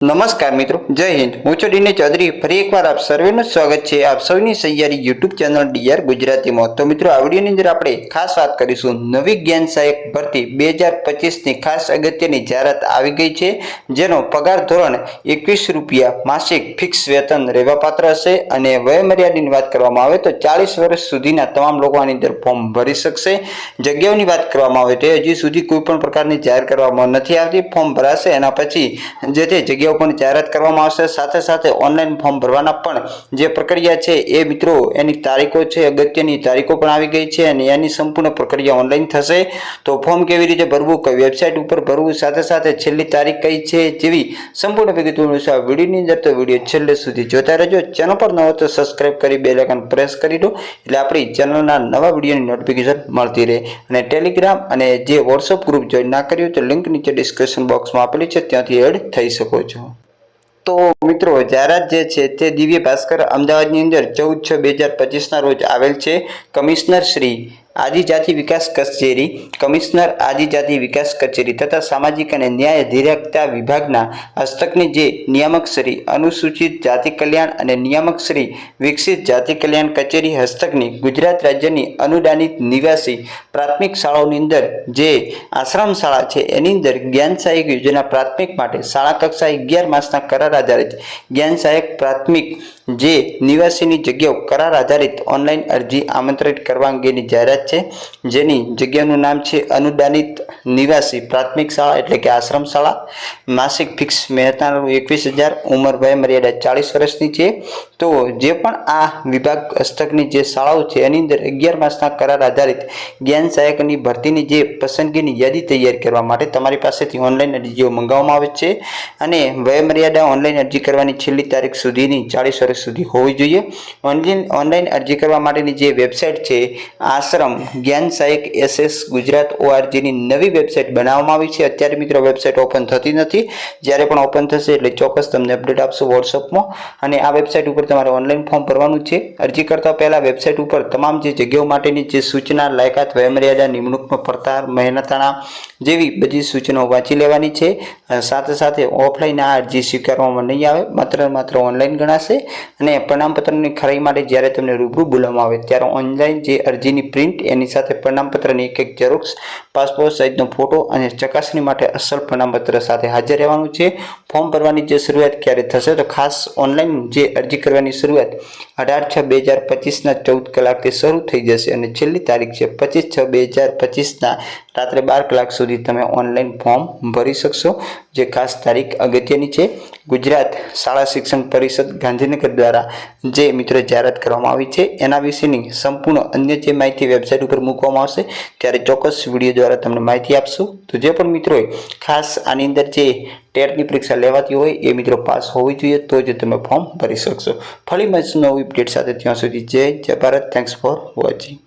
નમસ્કાર મિત્રો, જય હિન્દ। હું છું ડીને ચૌધરી। ફરી એકવાર આપ સર્વેનું સ્વાગત છે આપ સૌની સહિયારી યુટ્યુબ ચેનલ ડીઆર ગુજરાતીમાં। તો મિત્રો, આ વિડીયોની અંદર આપણે ખાસ વાત કરીશું નવી જ્ઞાન સહાયક ભરતી 2025ની ખાસ અગત્યની જાહેરાત આવી ગઈ છે, જેનો પગાર ધોરણ 21 રૂપિયા માસિક ફિક્સ વેતન રહેવાપાત્ર હશે અને વયમર્યાદાની વાત કરવામાં આવે તો 40 વર્ષ સુધીના તમામ લોકો આની અંદર ફોર્મ ભરી શકશે। જગ્યાઓની વાત કરવામાં આવે તો હજી સુધી કોઈ પણ પ્રકારની જાહેર કરવામાં નથી આવતી। ફોર્મ ભરાશે એના પછી જે તે જગ્યા પણ જાહેરાત કરવામાં આવશે। સાથે સાથે ઓનલાઈન ફોર્મ ભરવાના પણ જે પ્રક્રિયા છે એ મિત્રો એની તારીખો છે, અગત્યની તારીખો પણ આવી ગઈ છે અને એની સંપૂર્ણ પ્રક્રિયા ઓનલાઈન થશે। તો ફોર્મ કેવી રીતે ભરવું, કઈ વેબસાઇટ ઉપર ભરવું, સાથે સાથે છેલ્લી તારીખ કઈ છે, જેવી સંપૂર્ણ વિગતો મેળવશો આ વિડીયોની અંદર। તો વિડીયો છેલ્લે સુધી જોતા રહેજો। ચેનલ પર ન હોય તો સબસ્ક્રાઇબ કરી બેલ આઇકન પ્રેસ કરી દો, એટલે આપણી ચેનલના નવા વિડીયોની નોટિફિકેશન મળતી રહે। અને ટેલિગ્રામ અને જે વોટ્સઅપ ગ્રુપ જોઈન ના કર્યું તો લિંક નીચે ડિસ્ક્રિપ્શન બોક્સમાં આપેલી છે, ત્યાંથી એડ થઈ શકો છો। તો મિત્રો, જાહેરાત જે છે તે દિવ્ય ભાસ્કર અમદાવાદની અંદર 14/6/2025ના રોજ આવેલ છે। કમિશનર શ્રી આદિજાતિ વિકાસ કચેરી, કમિશનર આદિજાતિ વિકાસ કચેરી તથા સામાજિક અને ન્યાય અધિકારિતા વિભાગના હસ્તકની જે નિયામક શ્રી અનુસૂચિત જાતિ કલ્યાણ અને નિયામક શ્રી વિકસિત જાતિ કલ્યાણ કચેરી હસ્તકની ગુજરાત રાજ્યની અનુદાનિત નિવાસી પ્રાથમિક શાળાઓની અંદર જે આશ્રમ શાળા છે એની અંદર જ્ઞાન સહાયક યોજના પ્રાથમિક માટે શાળા કક્ષા 11 માસના કરાર આધારિત જ્ઞાન સહાયક પ્રાથમિક જે નિવાસીની જગ્યાઓ કરાર આધારિત ઓનલાઈન અરજી આમંત્રિત કરવા અંગેની જાહેરાત છે, જેની જગ્યાનું નામ છે અનુદાનિત નિવાસી પ્રાથમિક શાળા એટલે કે આશ્રમ શાળા। માસિક ફિક્સ વેતન 21,000, ઉંમર વય મર્યાદા 40 વર્ષની છે। તો જે પણ આ વિભાગ હસ્તકની જે શાળાઓ છે એની અંદર 11 માસના કરાર આધારિત જ્ઞાન સહાયકની ભરતીની જે પસંદગીની યાદી તૈયાર કરવા માટે તમારી પાસેથી ઓનલાઈન અરજીઓ મંગાવવામાં આવે છે અને વય મર્યાદા ઓનલાઈન અરજી કરવાની છેલ્લી તારીખ સુધીની 40 વર્ષ સુધી હોવી જોઈએ। ઓનલાઈન અરજી કરવા માટેની જે વેબસાઇટ છે આશ્રમ જ્ઞાન સહાયક SS ગુજરાત ORGની નવી વેબસાઇટ બનાવવામાં આવી છે। અત્યારે મિત્રો વેબસાઇટ ઓપન થતી નથી, જ્યારે પણ ઓપન થશે એટલે ચોક્કસ તમને અપડેટ આપશું વોટ્સઅપમાં। અને આ વેબસાઇટ ઉપર તમારે ઓનલાઈન ફોર્મ ભરવાનું છે। અરજી કરતા પહેલા વેબસાઇટ ઉપર તમામ જે જગ્યાઓ માટેની જે સૂચના, લાયકાત, વયમર્યાદા, નિમણૂકનો પડકાર, મહેનતાણા જેવી બધી સૂચનાઓ વાંચી લેવાની છે। સાથે સાથે ઓફલાઈન આ અરજી સ્વીકારવામાં નહીં આવે, માત્ર ઓનલાઈન ગણાશે। અને પ્રમાણપત્રની ખરાઈ માટે જ્યારે તમને રૂબરૂ બોલાવવામાં આવે ત્યારે ઓનલાઈન જે અરજીની પ્રિન્ટ એની સાથે પ્રમાણપત્રની એક ઝેરોક્ષ, પાસપોર્ટ સાઇઝનો ફોટો અને ચકાસણી માટે અસલ પ્રમાણપત્ર સાથે હાજર રહેવાનું છે। ફોર્મ ભરવાની જે શરૂઆત ક્યારે થશે તો ખાસ ઓનલાઈન જે અરજી કરવાની શરૂઆત 18/6/2025ના 14 કલાકથી શરૂ થઈ જશે અને છેલ્લી તારીખ છે 25/6/2025ના રાત્રે 12 કલાક સુધી તમે ઓનલાઈન ફોર્મ ભરી શકશો। જે ખાસ તારીખ અગત્યની છે। ગુજરાત શાળા શિક્ષણ પરિષદ ગાંધીનગર દ્વારા જે મિત્રો જાહેરાત કરવામાં આવી છે એના વિશેની સંપૂર્ણ અન્ય જે માહિતી વેબસાઇટ ઉપર મૂકવામાં આવશે ત્યારે ચોક્કસ વિડીયો દ્વારા તમને માહિતી આપશું। તો જે પણ મિત્રોએ ખાસ આની અંદર જે ટેટની પરીક્ષા લેવાતી હોય એ મિત્રો પાસ હોવી જોઈએ તો જ તમે ફોર્મ ભરી શકશો। ફરી મળીશું નવી અપડેટ સાથે, ત્યાં સુધી જય ભારત। Thanks for watching.